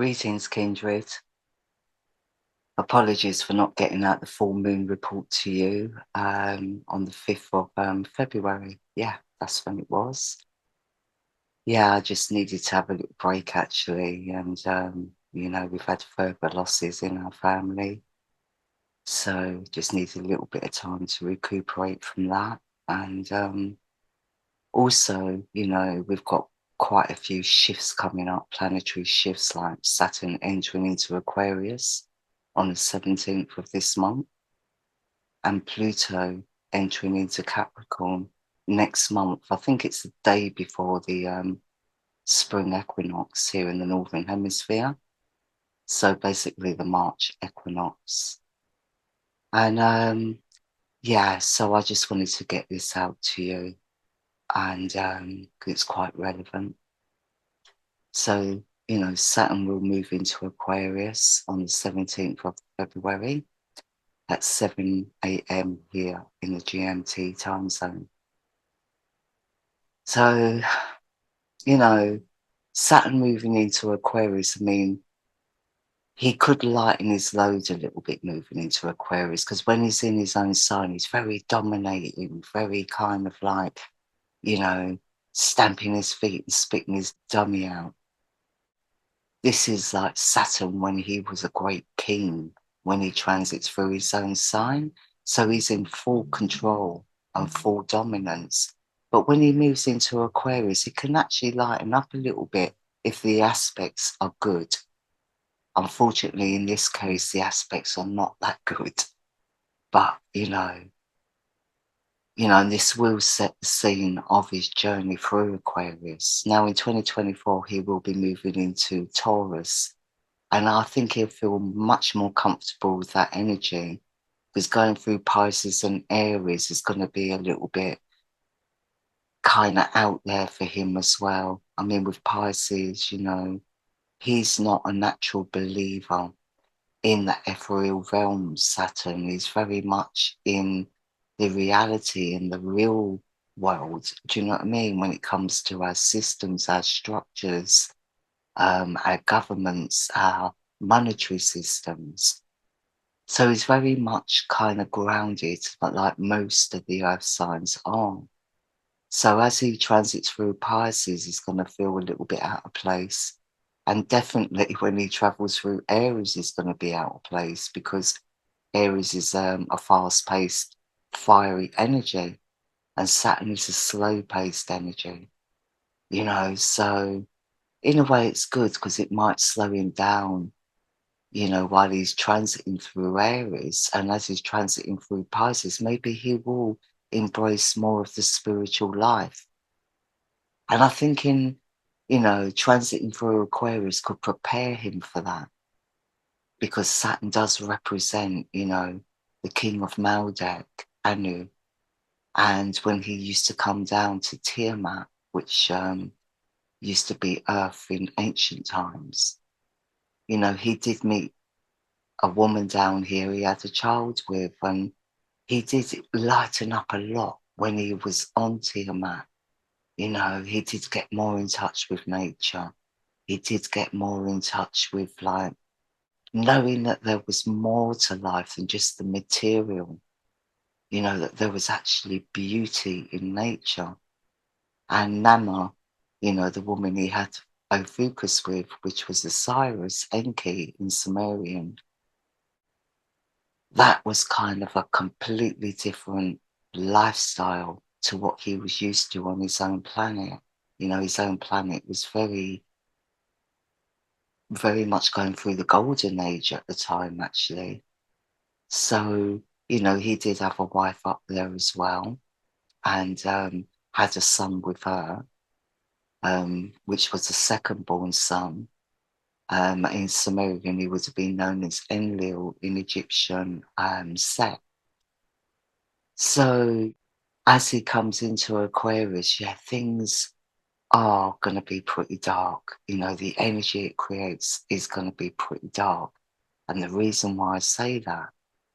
Greetings, Kindred. Apologies for not getting out the full moon report to you on the 5th of February. Yeah, that's when it was. Yeah, I just needed to have a little break actually. And, we've had further losses in our family. So just needed a little bit of time to recuperate from that. And also, we've got quite a few shifts coming up, planetary shifts like Saturn entering into Aquarius on the 17th of this month and Pluto entering into Capricorn next month. I think it's the day before the spring equinox here in the Northern Hemisphere. So basically the March equinox. And so I just wanted to get this out to you and it's quite relevant. So, Saturn will move into Aquarius on the 17th of February at 7 a.m. here in the GMT time zone. So, Saturn moving into Aquarius, he could lighten his load a little bit moving into Aquarius because when he's in his own sign, he's very dominating, very kind of like, stamping his feet and spitting his dummy out. This is like Saturn when he was a great king, when he transits through his own sign. So he's in full control and full dominance. But when he moves into Aquarius, he can actually lighten up a little bit if the aspects are good. Unfortunately, in this case, the aspects are not that good. But, and this will set the scene of his journey through Aquarius. Now, in 2024, he will be moving into Taurus. And I think he'll feel much more comfortable with that energy because going through Pisces and Aries is going to be a little bit kind of out there for him as well. With Pisces, he's not a natural believer in the ethereal realm, Saturn. He's very much in the reality, in the real world. Do you know what I mean? When it comes to our systems, our structures, our governments, our monetary systems. So he's very much kind of grounded, but like most of the earth signs are. So as he transits through Pisces, he's going to feel a little bit out of place. And definitely when he travels through Aries, he's going to be out of place because Aries is a fast-paced, fiery energy and Saturn is a slow-paced energy, so in a way it's good because it might slow him down, while he's transiting through Aries. And as he's transiting through Pisces, maybe he will embrace more of the spiritual life. And I think transiting through Aquarius could prepare him for that because Saturn does represent, the king of Maldak, Anu. And when he used to come down to Tiamat, which used to be Earth in ancient times, he did meet a woman down here he had a child with, and he did lighten up a lot when he was on Tiamat. He did get more in touch with nature. He did get more in touch with like knowing that there was more to life than just the material, that there was actually beauty in nature. And Nama, the woman he had Ophiuchus with, which was Osiris, Enki in Sumerian, that was kind of a completely different lifestyle to what he was used to on his own planet. His own planet was very, very much going through the golden age at the time, actually. So, he did have a wife up there as well and had a son with her, which was the second born son. In Sumerian, he would have been known as Enlil in Egyptian Set. So as he comes into Aquarius, things are going to be pretty dark. The energy it creates is going to be pretty dark. And the reason why I say that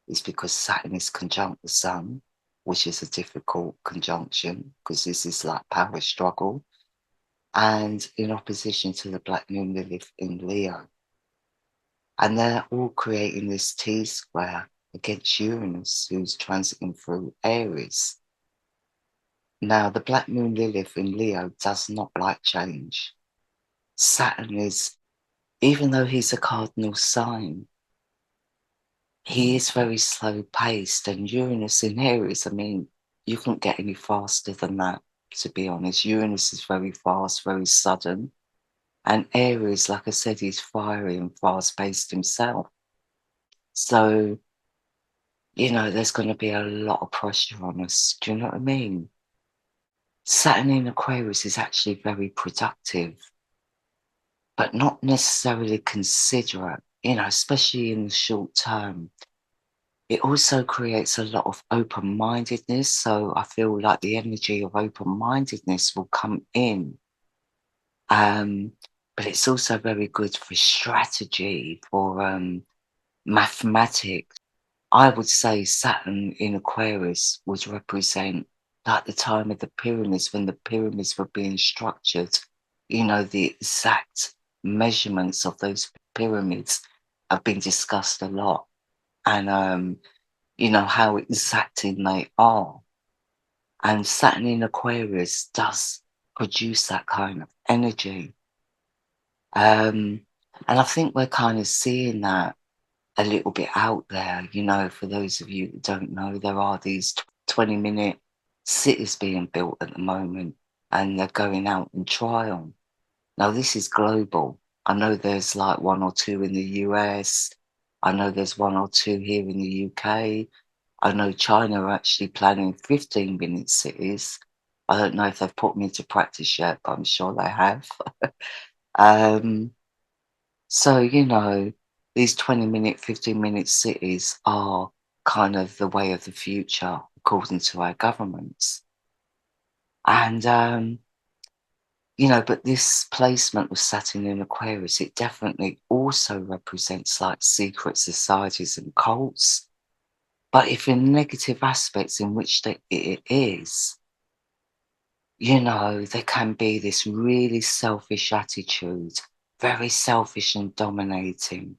is because Saturn is conjunct the Sun, which is a difficult conjunction because this is like power struggle. And in opposition to the Black Moon Lilith in Leo. And they're all creating this T-square against Uranus, who's transiting through Aries. Now, the Black Moon Lilith in Leo does not like change. Saturn is, even though he's a cardinal sign, he is very slow paced. And Uranus in Aries, I mean, you couldn't get any faster than that, to be honest. Uranus is very fast, very sudden. And Aries, like I said, he's fiery and fast paced himself. So, there's going to be a lot of pressure on us. Do you know what I mean? Saturn in Aquarius is actually very productive, but not necessarily considerate, especially in the short term. It also creates a lot of open-mindedness. So I feel like the energy of open-mindedness will come in. But it's also very good for strategy, for mathematics. I would say Saturn in Aquarius would represent like the time of the pyramids, when the pyramids were being structured. The exact measurements of those pyramids have been discussed a lot. And, how exacting they are. And Saturn in Aquarius does produce that kind of energy. And I think we're kind of seeing that a little bit out there. For those of you that don't know, there are these 20-minute cities being built at the moment, and they're going out in trial. Now, this is global. I know there's like one or two in the US. I know there's one or two here in the UK. I know China are actually planning 15-minute cities. I don't know if they've put them into practice yet, but I'm sure they have. So, these 20-minute, 15-minute cities are kind of the way of the future, according to our governments. And, but this placement of Saturn in Aquarius, it definitely also represents like secret societies and cults. But if in negative aspects in which it is, there can be this really selfish attitude, very selfish and dominating.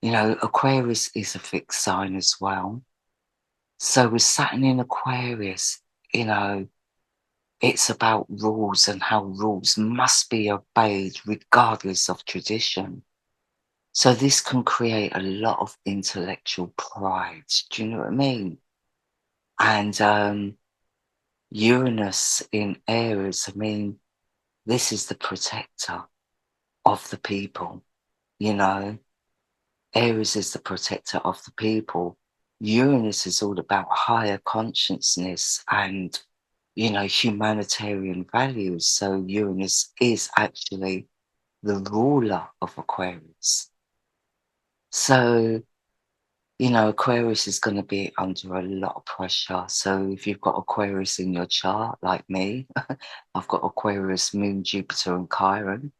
Aquarius is a fixed sign as well. So with Saturn in Aquarius, it's about rules and how rules must be obeyed regardless of tradition. So this can create a lot of intellectual pride. Do you know what I mean? And Uranus in Aries, I mean, this is the protector of the people, Aries is the protector of the people. Uranus is all about higher consciousness and, humanitarian values. So Uranus is actually the ruler of Aquarius. So, Aquarius is going to be under a lot of pressure. So if you've got Aquarius in your chart, like me, I've got Aquarius, Moon, Jupiter, and Chiron.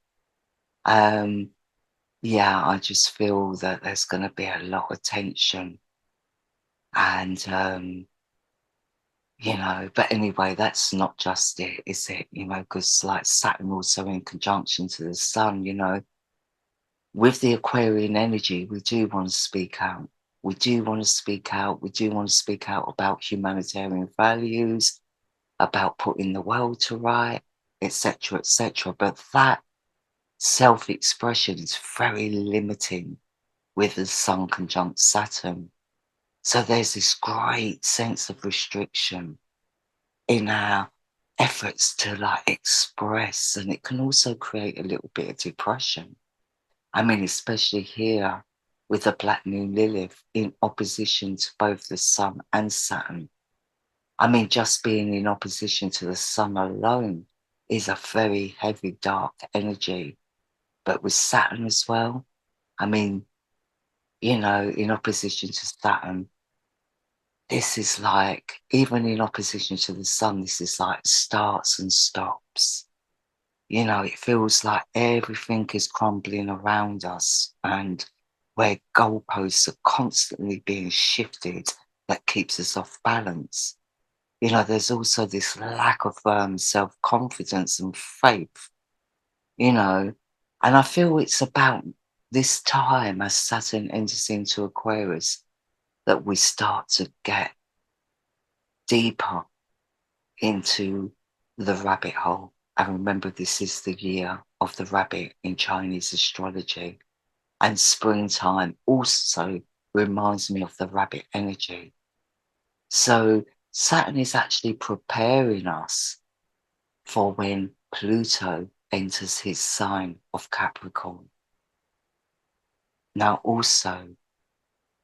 Yeah, I just feel that there's going to be a lot of tension. And, but anyway, that's not just it, is it? Because like Saturn also in conjunction to the sun, with the Aquarian energy, we do want to speak out. We do want to speak out. We do want to speak out about humanitarian values, about putting the world to right, etc., etc. But that self-expression is very limiting with the sun conjunct Saturn. So there's this great sense of restriction in our efforts to like express, and it can also create a little bit of depression. I mean, especially here with the Black Moon Lilith in opposition to both the Sun and Saturn. I mean, just being in opposition to the Sun alone is a very heavy, dark energy. But with Saturn as well, I mean, in opposition to Saturn, this is like, even in opposition to the sun, this is like starts and stops. It feels like everything is crumbling around us, and where goalposts are constantly being shifted that keeps us off balance. There's also this lack of self-confidence and faith, and I feel it's about this time as Saturn enters into Aquarius, that we start to get deeper into the rabbit hole. And remember, this is the year of the rabbit in Chinese astrology. And springtime also reminds me of the rabbit energy. So Saturn is actually preparing us for when Pluto enters his sign of Capricorn. Now also,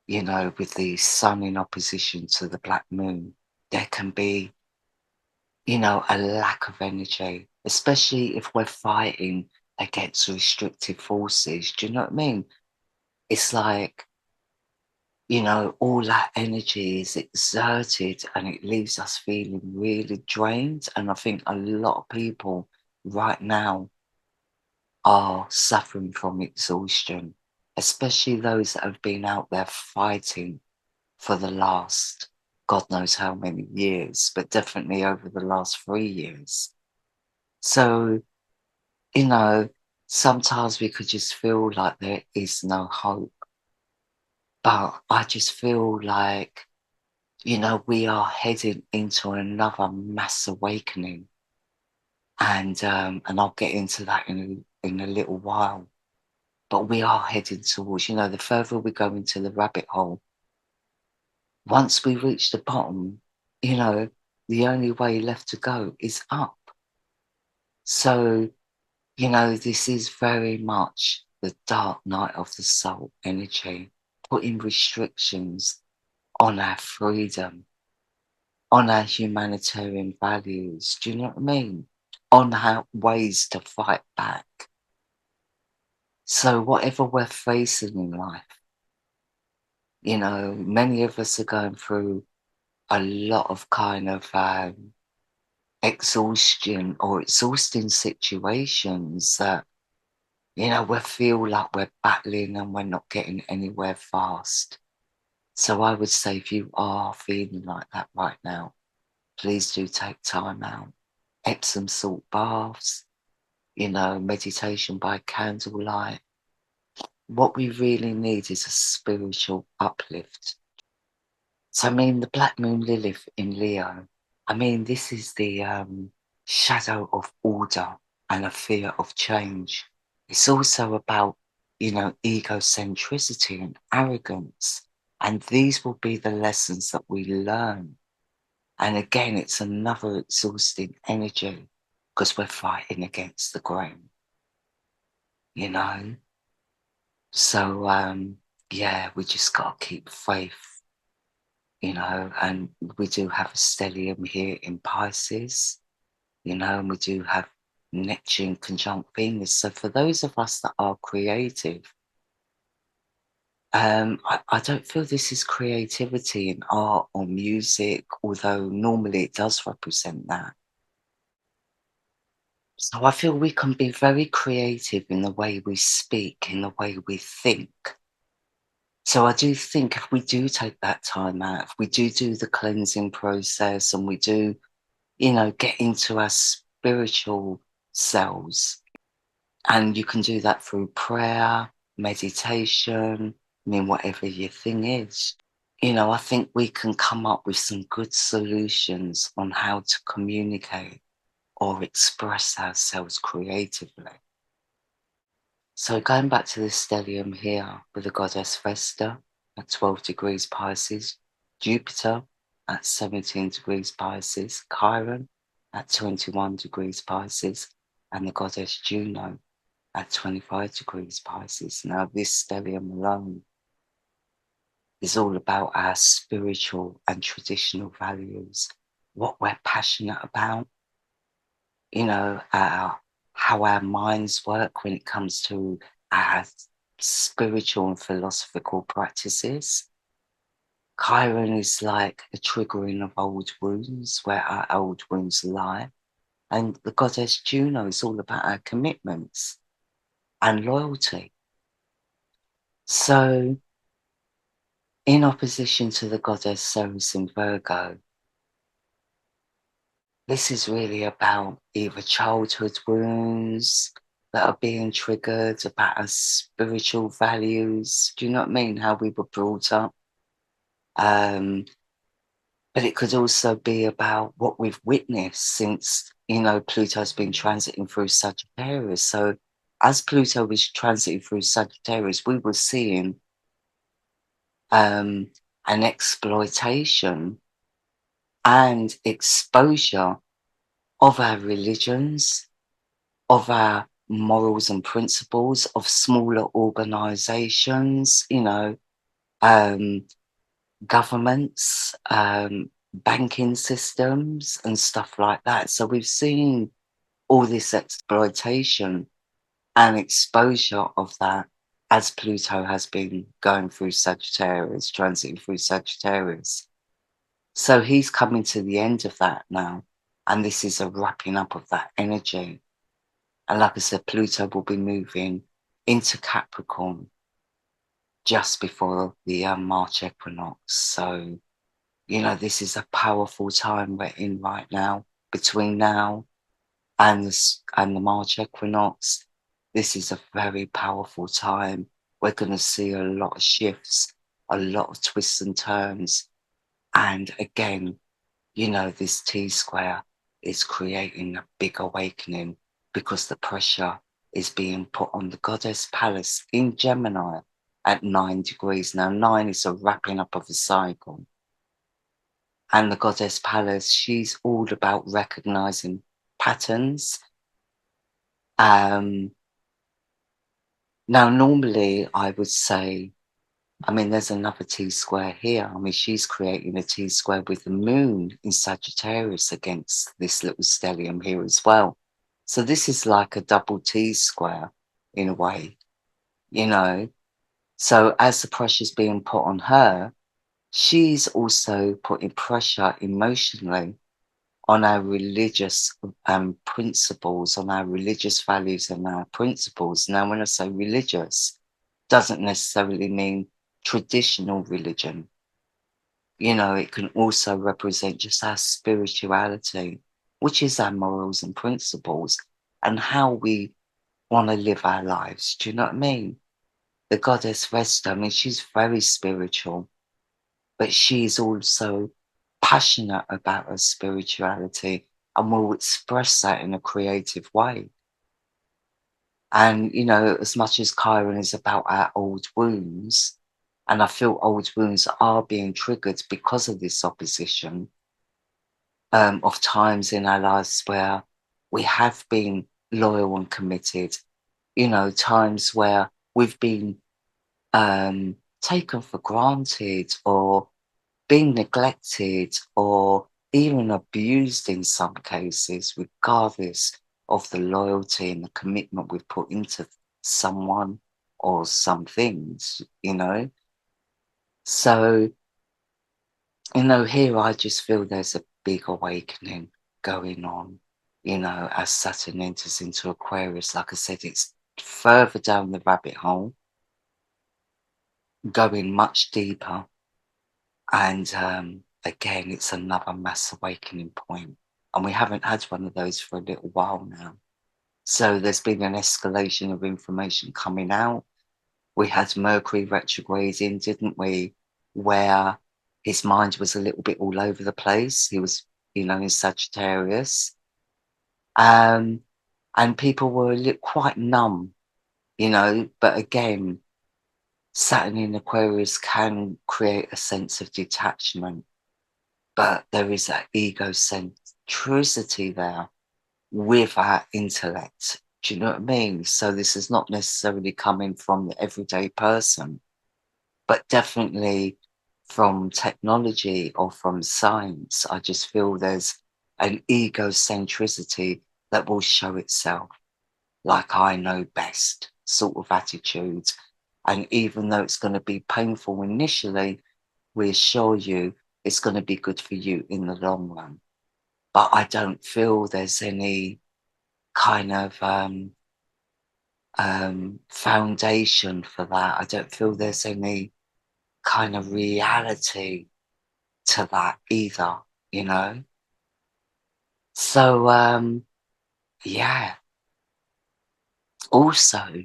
you know, with the sun in opposition to the black moon, there can be, you know, a lack of energy, especially if we're fighting against restrictive forces. Do you know what I mean? It's like, you know, all that energy is exerted and it leaves us feeling really drained. And I think a lot of people right now are suffering from exhaustion, especially those that have been out there fighting for the last, God knows how many years, but definitely over the last 3 years. So, you know, sometimes we could just feel like there is no hope. But I just feel like, you know, we are heading into another mass awakening. And I'll get into that in a little while. But we are heading towards, you know, the further we go into the rabbit hole, once we reach the bottom, you know, the only way left to go is up. So, you know, this is very much the dark night of the soul energy, putting restrictions on our freedom, on our humanitarian values. Do you know what I mean? On how ways to fight back. So whatever we're facing in life, you know, many of us are going through a lot of kind of exhaustion or exhausting situations that, you know, we feel like we're battling and we're not getting anywhere fast. So I would say if you are feeling like that right now, please do take time out. Epsom salt baths, you know, meditation by candlelight. What we really need is a spiritual uplift. So, I mean, the Black Moon Lilith in Leo, I mean, this is the shadow of order and a fear of change. It's also about, you know, egocentricity and arrogance. And these will be the lessons that we learn. And again, it's another exhausting energy because we're fighting against the grain, you know? So, yeah, we just got to keep faith, you know, and we do have a stellium here in Pisces, you know, and we do have Neptune conjunct Venus. So for those of us that are creative, I don't feel this is creativity in art or music, although normally it does represent that. So I feel we can be very creative in the way we speak, in the way we think. So I do think if we do take that time out, if we do the cleansing process and we do, you know, get into our spiritual selves, and you can do that through prayer, meditation, I mean, whatever your thing is, you know, I think we can come up with some good solutions on how to communicate or express ourselves creatively. So going back to the stellium here with the goddess Vesta at 12 degrees Pisces, Jupiter at 17 degrees Pisces, Chiron at 21 degrees Pisces, and the goddess Juno at 25 degrees Pisces. Now this stellium alone is all about our spiritual and traditional values, what we're passionate about, you know, how our minds work when it comes to our spiritual and philosophical practices. Chiron is like a triggering of old wounds, where our old wounds lie. And the goddess Juno is all about our commitments and loyalty. So, in opposition to the goddess Ceres in Virgo, this is really about either childhood wounds, that are being triggered, about our spiritual values. Do you know what I mean? How we were brought up. Um, but it could also be about what we've witnessed since, Pluto's been transiting through Sagittarius. So as Pluto was transiting through Sagittarius, we were seeing an exploitation and exposure of our religions, of our morals and principles, of smaller organizations, um, governments, banking systems, and stuff like that. So we've seen all this exploitation and exposure of that as Pluto has been going through Sagittarius, transiting through Sagittarius. So he's coming to the end of that now. And this is a wrapping up of that energy. And like I said, Pluto will be moving into Capricorn just before the March equinox. So, this is a powerful time we're in right now. Between now and the March equinox, this is a very powerful time. We're going to see a lot of shifts, a lot of twists and turns. And again, this T-square is creating a big awakening because the pressure is being put on the goddess Pallas in Gemini at 9 degrees. Now, 9 is a wrapping up of a cycle. And the goddess Pallas, she's all about recognizing patterns. Now, normally I would say, there's another T-square here. She's creating a T-square with the moon in Sagittarius against this little stellium here as well. So this is like a double T-square in a way, So as the pressure's being put on her, she's also putting pressure emotionally on our religious principles, on our religious values and our principles. Now, when I say religious, doesn't necessarily mean traditional religion. It can also represent just our spirituality, which is our morals and principles and how we want to live our lives. Do you know what I mean? The goddess Vesta, she's very spiritual, but she's also passionate about her spirituality and will express that in a creative way. And, as much as Chiron is about our old wounds, and I feel old wounds are being triggered because of this opposition of times in our lives where we have been loyal and committed, times where we've been taken for granted or being neglected or even abused in some cases, regardless of the loyalty and the commitment we've put into someone or some things, So, here I just feel there's a big awakening going on, as Saturn enters into Aquarius. Like I said, it's further down the rabbit hole, going much deeper. And again, it's another mass awakening point. And we haven't had one of those for a little while now. So there's been an escalation of information coming out. We had Mercury retrograding, didn't we? Where his mind was a little bit all over the place. He was, in Sagittarius. And people were quite numb, but again, Saturn in Aquarius can create a sense of detachment, but there is that egocentricity there with our intellect. Do you know what I mean? So this is not necessarily coming from the everyday person, but definitely from technology or from science. I just feel there's an egocentricity that will show itself, like I know best sort of attitude. And even though it's going to be painful initially, we assure you it's going to be good for you in the long run. But I don't feel there's any kind of foundation for that. I don't feel there's any kind of reality to that either, So, yeah, Also,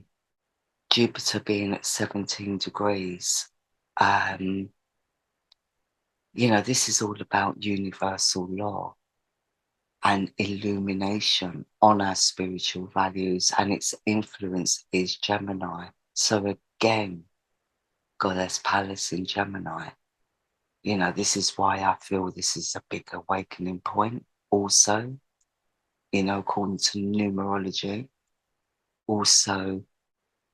Jupiter being at 17 degrees, this is all about universal law and illumination on our spiritual values, and its influence is Gemini. So again, Goddess Pallas in Gemini. This is why I feel this is a big awakening point also, according to numerology. Also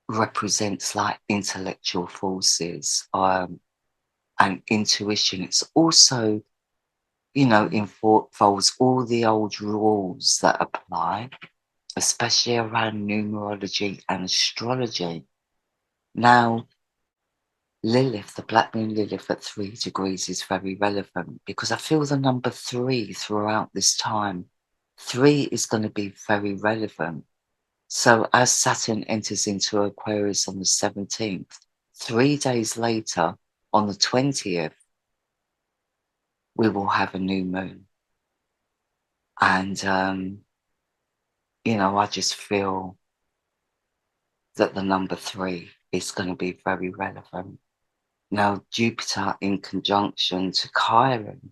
represents like intellectual forces and intuition. It's also, involves all the old rules that apply, especially around numerology and astrology. Now, Lilith, the Black Moon Lilith at 3 degrees is very relevant because I feel the number 3 throughout this time. 3 is going to be very relevant. So as Saturn enters into Aquarius on the 17th, 3 days later, on the 20th, we will have a new moon. And, I just feel that the number 3 is going to be very relevant. Now, Jupiter in conjunction to Chiron.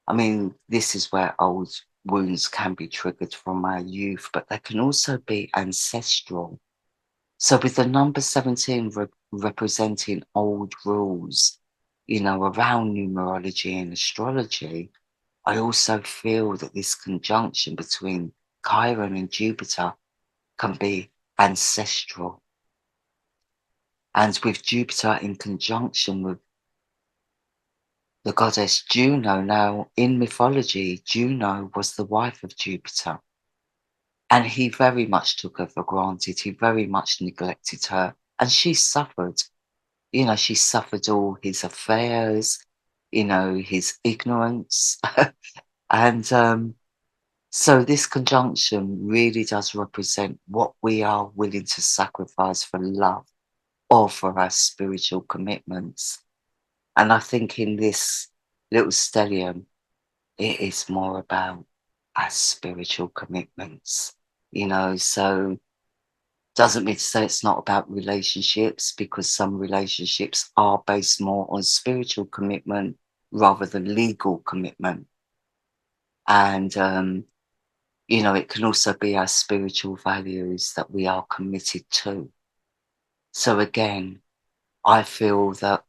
I mean, this is where old wounds can be triggered from our youth, but they can also be ancestral. So with the number 17 representing old rules, around numerology and astrology, I also feel that this conjunction between Chiron and Jupiter can be ancestral. And with Jupiter in conjunction with the goddess Juno, now in mythology, Juno was the wife of Jupiter. And he very much took her for granted. He very much neglected her. And she suffered. She suffered all his affairs, his ignorance. And so this conjunction really does represent what we are willing to sacrifice for love or for our spiritual commitments. And I think in this little stellium, it is more about our spiritual commitments, so doesn't mean to say it's not about relationships, because some relationships are based more on spiritual commitment rather than legal commitment. And, it can also be our spiritual values that we are committed to. So again, I feel that,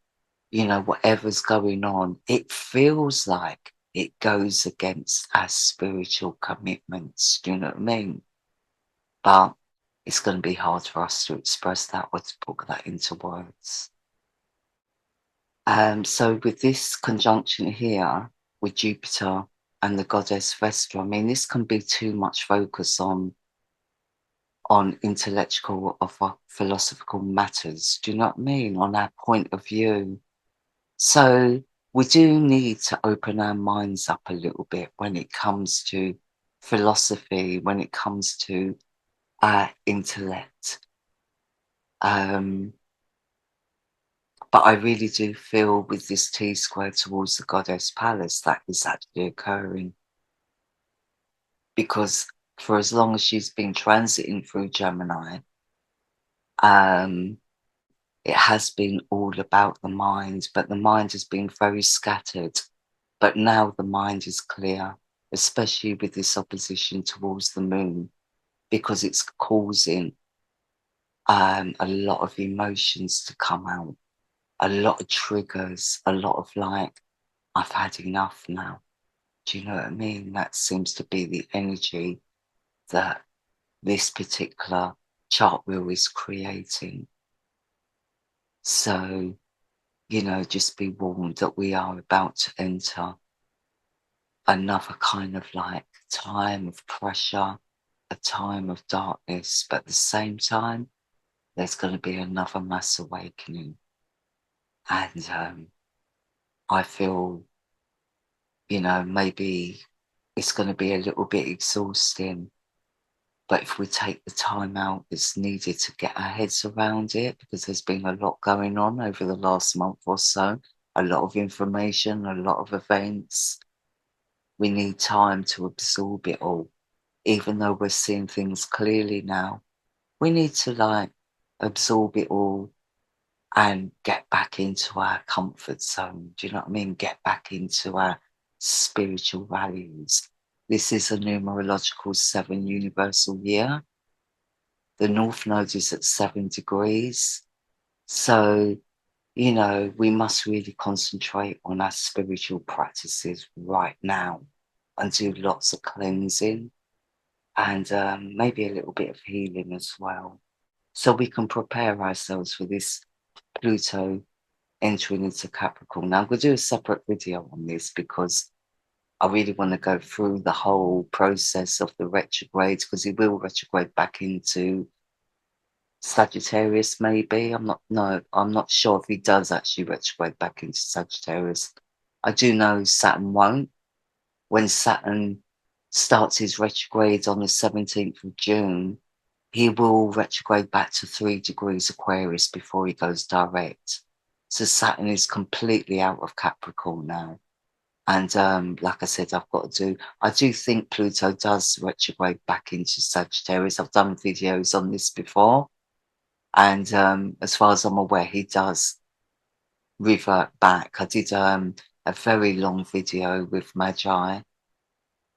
whatever's going on, it feels like it goes against our spiritual commitments. Do you know what I mean? But it's going to be hard for us to express that or to put that into words. So with this conjunction here with Jupiter and the goddess Vesta, I mean, this can be too much focus on intellectual or philosophical matters. Do you know what I mean? On our point of view. So we do need to open our minds up a little bit when it comes to philosophy, when it comes to our intellect. But I really do feel with this T-square towards the goddess Pallas that is actually occurring. Because for as long as she's been transiting through Gemini, it has been all about the mind, but the mind has been very scattered. But now the mind is clear, especially with this opposition towards the moon, because it's causing a lot of emotions to come out, a lot of triggers, a lot of like, I've had enough now. Do you know what I mean? That seems to be the energy that this particular chart wheel is creating. So, just be warned that we are about to enter another kind of like time of pressure, a time of darkness, but at the same time, there's going to be another mass awakening. And I feel, maybe it's going to be a little bit exhausting, but if we take the time out that's needed to get our heads around it, because there's been a lot going on over the last month or so, a lot of information, a lot of events, we need time to absorb it all, even though we're seeing things clearly now. we need to like absorb it all and get back into our comfort zone. Do you know what I mean? Get back into our spiritual values. This is a numerological 7 universal year. The North Node is at 7 degrees. So, you know, we must really concentrate on our spiritual practices right now and do lots of cleansing and maybe a little bit of healing as well. So we can prepare ourselves for this Pluto entering into Capricorn. Now, I'm going to do a separate video on this because I really want to go through the whole process of the retrogrades, because he will retrograde back into Sagittarius, maybe. I'm not sure if he does actually retrograde back into Sagittarius. I do know Saturn won't. When Saturn starts his retrograde on the 17th of June, he will retrograde back to 3 degrees Aquarius before he goes direct. So Saturn is completely out of Capricorn now. And like I said, I do think Pluto does retrograde back into Sagittarius. I've done videos on this before. And as far as I'm aware, he does revert back. I did a very long video with Magi,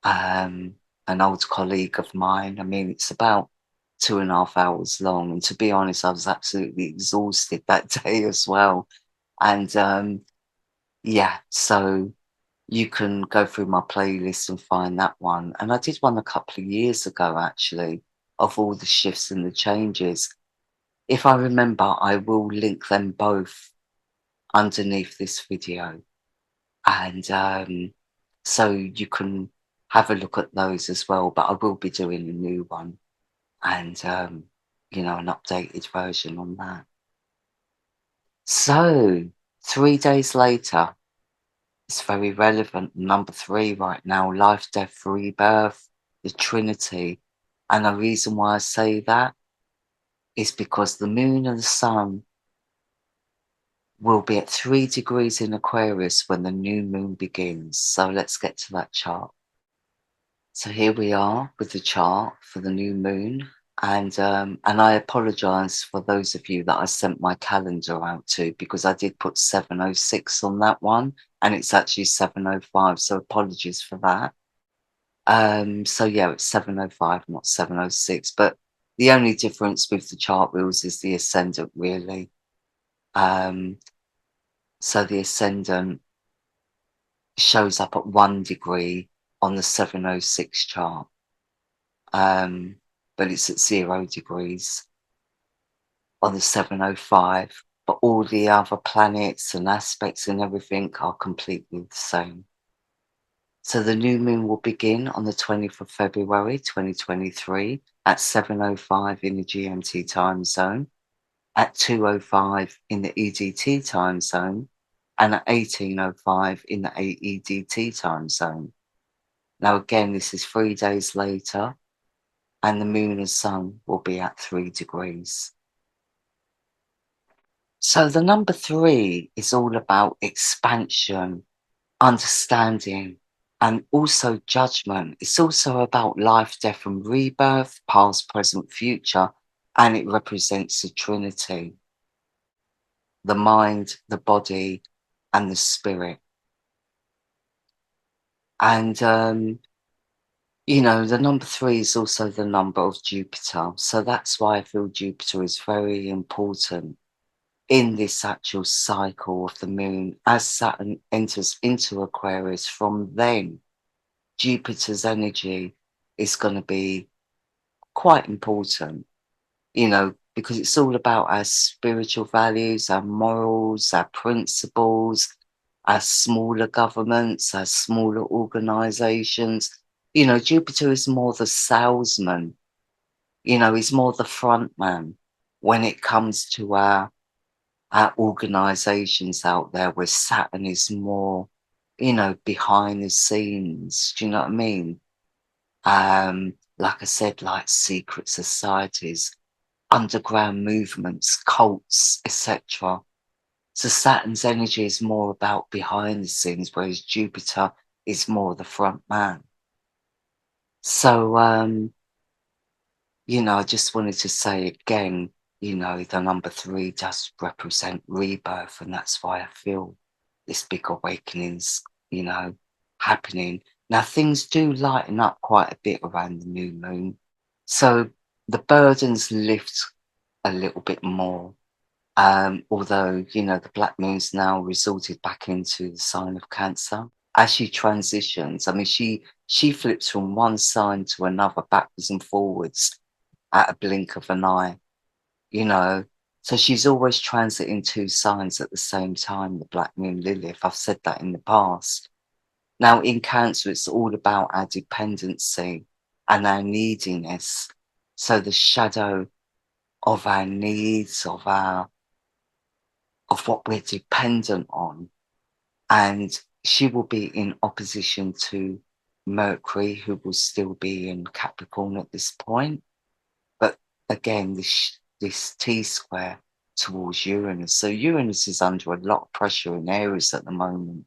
an old colleague of mine. I mean, it's about 2.5 hours long. And to be honest, I was absolutely exhausted that day as well. And yeah, so you can go through my playlist and find that one. And I did one a couple of years ago, actually, of all the shifts and the changes. If I remember, I will link them both underneath this video. And so you can have a look at those as well. But I will be doing a new one and, you know, an updated version on that. So 3 days later, it's very relevant. Number 3 right now, life, death, rebirth, the Trinity. And the reason why I say that is because the moon and the sun will be at 3 degrees in Aquarius when the new moon begins. So let's get to that chart. So here we are with the chart for the new moon. And I apologize for those of you that I sent my calendar out to, because I did put 7:06 on that one and it's actually 7:05. So apologies for that. So yeah, it's 7:05, not 7:06. But the only difference with the chart wheels is the ascendant, really. So the ascendant shows up at 1 degree on the 7:06 chart. But it's at 0 degrees on the 7:05. But all the other planets and aspects and everything are completely the same. So the new moon will begin on the 20th of February 2023 at 7:05 in the GMT time zone, at 2:05 in the EDT time zone, and at 18:05 in the AEDT time zone. Now again, this is 3 days later, and the moon and sun will be at 3 degrees. So the number 3 is all about expansion, understanding, and also judgment. It's also about life, death, and rebirth, past, present, future, and it represents the Trinity, the mind, the body, and the spirit. And you know, the number 3 is also the number of Jupiter. So that's why I feel Jupiter is very important in this actual cycle of the moon. As Saturn enters into Aquarius, from then, Jupiter's energy is going to be quite important, you know, because it's all about our spiritual values, our morals, our principles, our smaller governments, our smaller organizations. You know, Jupiter is more the salesman, you know, he's more the front man when it comes to our organizations out there, where Saturn is more, you know, behind the scenes. Do you know what I mean? Like I said, like secret societies, underground movements, cults, etc. So Saturn's energy is more about behind the scenes, whereas Jupiter is more the front man. So I just wanted to say again, the number 3 does represent rebirth, and that's why I feel this big awakening's, happening. Now, things do lighten up quite a bit around the new moon. So the burdens lift a little bit more. Although, the black moon's now resorted back into the sign of Cancer. As she transitions, I mean, she flips from one sign to another, backwards and forwards at a blink of an eye, you know. So she's always transiting 2 signs at the same time, the black moon Lilith. I've said that in the past. Now, in Cancer, it's all about our dependency and our neediness. So the shadow of our needs, of what we're dependent on. And she will be in opposition to Mercury, who will still be in Capricorn at this point. But again, this T square towards Uranus. So Uranus is under a lot of pressure in Aries at the moment.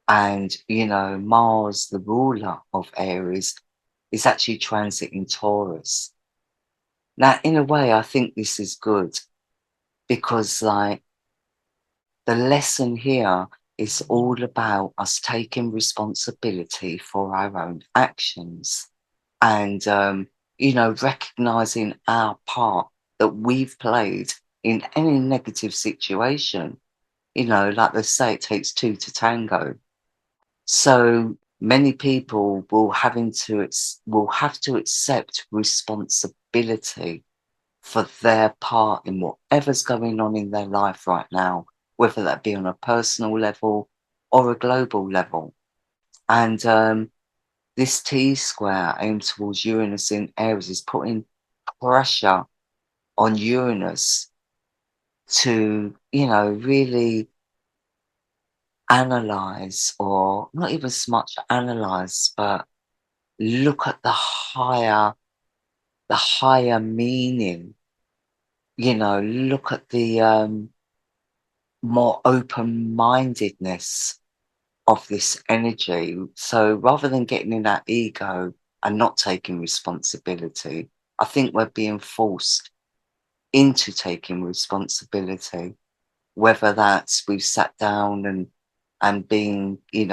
And, Mars, the ruler of Aries, is actually transiting Taurus. Now, in a way, I think this is good because, like, the lesson here is all about us taking responsibility for our own actions and, recognizing our part that we've played in any negative situation. Like they say, it takes 2 to tango. So many people will have to accept responsibility for their part in whatever's going on in their life right now, whether that be on a personal level or a global level. And this T square aimed towards Uranus in Aries is putting pressure on Uranus to, really analyze, or not even so much analyze, but look at the higher meaning, look at the more open-mindedness of this energy. So rather than getting in that ego and not taking responsibility, I think we're being forced into taking responsibility, whether that's we've sat down and been, in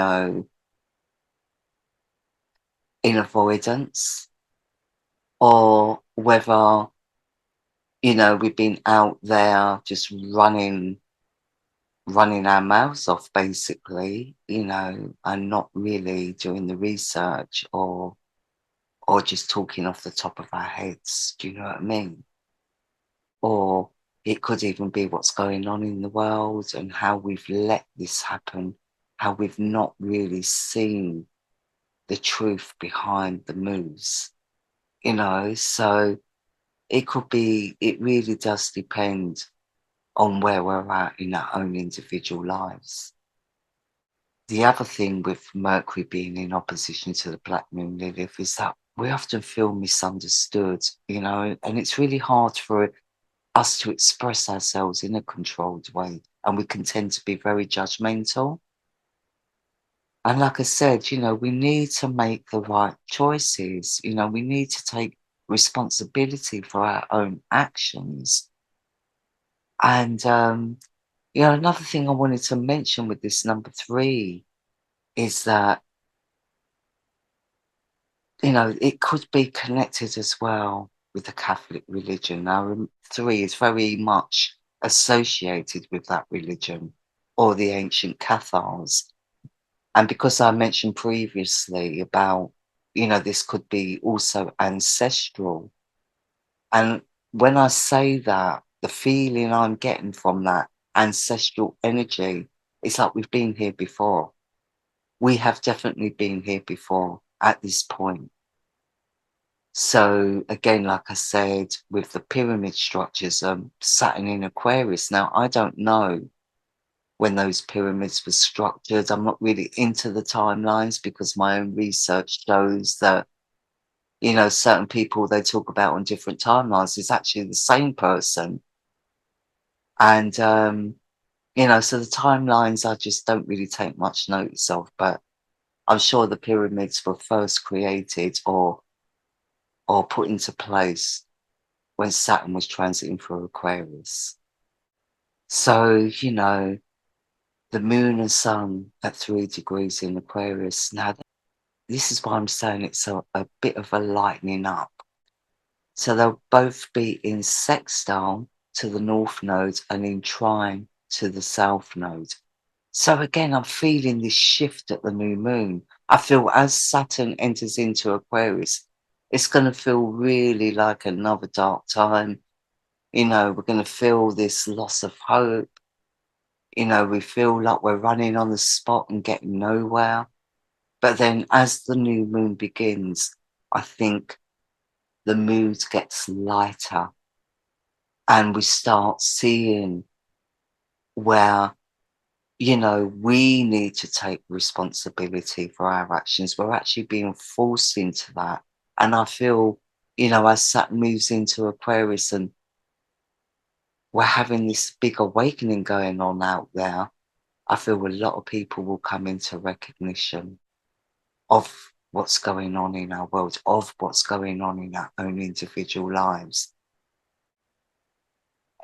avoidance, or whether, we've been out there just running our mouths off, basically, and not really doing the research, or just talking off the top of our heads. Do you know what I mean? Or it could even be what's going on in the world and how we've let this happen, how we've not really seen the truth behind the moves, so it really does depend on where we're at in our own individual lives. The other thing with Mercury being in opposition to the black moon Lilith is that we often feel misunderstood, and it's really hard for us to express ourselves in a controlled way, and we can tend to be very judgmental. And like I said, we need to make the right choices. We need to take responsibility for our own actions. And, another thing I wanted to mention with this number 3 is that, it could be connected as well with the Catholic religion. Now, 3 is very much associated with that religion, or the ancient Cathars. And because I mentioned previously about, this could be also ancestral. And when I say that, the feeling I'm getting from that ancestral energy is like we've been here before. We have definitely been here before at this point. So again, like I said, with the pyramid structures, Saturn in Aquarius. Now, I don't know when those pyramids were structured. I'm not really into the timelines because my own research shows that, certain people they talk about on different timelines is actually the same person. And, so the timelines I just don't really take much notice of, but I'm sure the pyramids were first created, or or put into place when Saturn was transiting through Aquarius. So, you know, the moon and sun at 3 degrees in Aquarius. Now, this is why I'm saying it's a bit of a lightening up. So they'll both be in sextile to the north node and in trine to the south node. So again, I'm feeling this shift at the new moon. I feel as Saturn enters into Aquarius, it's going to feel really like another dark time. You know, we're going to feel this loss of hope. You know, we feel like we're running on the spot and getting nowhere. But then as the new moon begins, I think the mood gets lighter and we start seeing where, you know, we need to take responsibility for our actions. We're actually being forced into that. And I feel, you know, as Saturn moves into Aquarius and we're having this big awakening going on out there, I feel a lot of people will come into recognition of what's going on in our world, of what's going on in our own individual lives.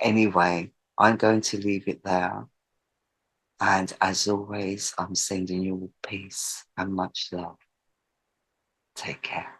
Anyway, I'm going to leave it there. And as always, I'm sending you all peace and much love. Take care.